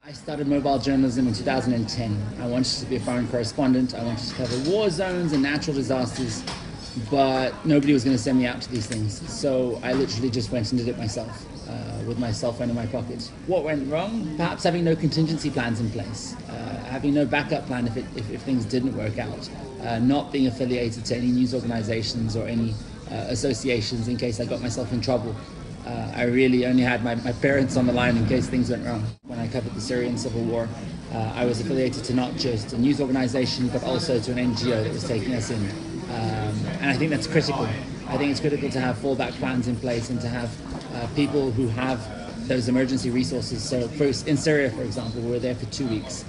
I started mobile journalism in 2010. I wanted to be a foreign correspondent. I wanted to cover war zones and natural disasters, but nobody was going to send me out to these things. So I literally just went and did it myself, with my cell phone in my pocket. What went wrong? Perhaps having no contingency plans in place, having no backup plan if things didn't work out, not being affiliated to any news organizations or any associations in case I got myself in trouble. I really only had my parents on the line in case things went wrong. When I covered the Syrian civil war, I was affiliated to not just a news organization, but also to an NGO that was taking us in. And I think that's critical. I think it's critical to have fallback plans in place and to have people who have those emergency resources. So first, in Syria, for example, we were there for 2 weeks.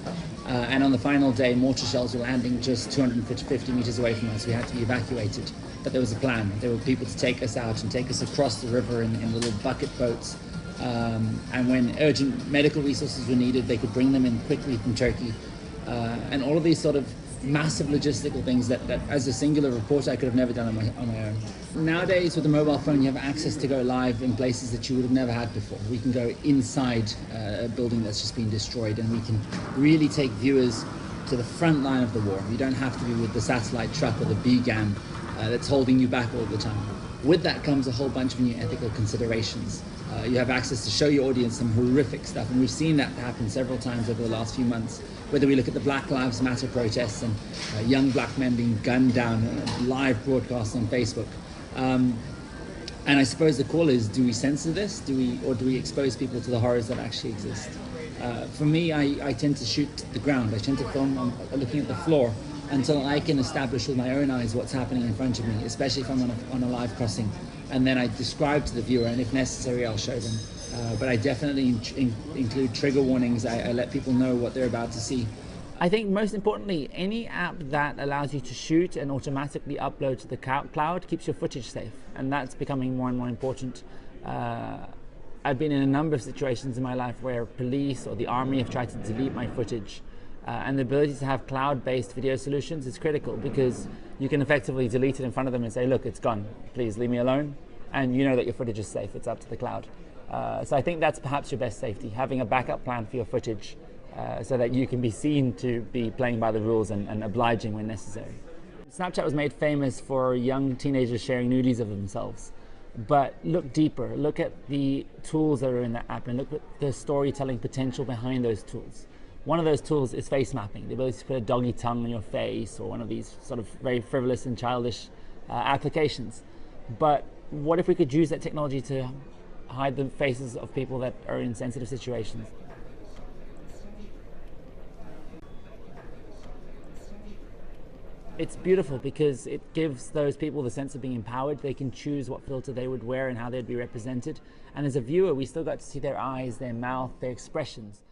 And on the final day, mortar shells were landing just 250 meters away from us. We had to be evacuated. But there was a plan. There were people to take us out and take us across the river in little bucket boats. And when urgent medical resources were needed, they could bring them in quickly from Turkey. And all of these sort of massive logistical things that as a singular reporter I could have never done on my own. Nowadays with the mobile phone you have access to go live in places that you would have never had before. We can go inside a building that's just been destroyed, and we can really take viewers to the front line of the war. You don't have to be with the satellite truck or the BGAM that's holding you back all the time. With that comes a whole bunch of new ethical considerations. You have access to show your audience some horrific stuff, and we've seen that happen several times over the last few months, whether we look at the Black Lives Matter protests and young black men being gunned down, live broadcasts on Facebook. And I suppose the call is, do we censor this? Do we expose people to the horrors that actually exist? For me, I tend to shoot the ground. I tend to film looking at the floor until I can establish with my own eyes what's happening in front of me, especially if I'm on a live crossing. And then I describe to the viewer, and if necessary, I'll show them. But I definitely include trigger warnings. I let people know what they're about to see. I think most importantly, any app that allows you to shoot and automatically upload to the cloud keeps your footage safe. And that's becoming more and more important. I've been in a number of situations in my life where police or the army have tried to delete my footage. And the ability to have cloud-based video solutions is critical, because you can effectively delete it in front of them and say, look, it's gone, please leave me alone. And you know that your footage is safe, it's up to the cloud. So I think that's perhaps your best safety, having a backup plan for your footage so that you can be seen to be playing by the rules and obliging when necessary. Snapchat was made famous for young teenagers sharing nudies of themselves. But look deeper, look at the tools that are in the app and look at the storytelling potential behind those tools. One of those tools is face mapping, the ability to put a doggy tongue on your face, or one of these sort of very frivolous and childish applications. But what if we could use that technology to hide the faces of people that are in sensitive situations? It's beautiful because it gives those people the sense of being empowered. They can choose what filter they would wear and how they'd be represented. And as a viewer, we still got to see their eyes, their mouth, their expressions.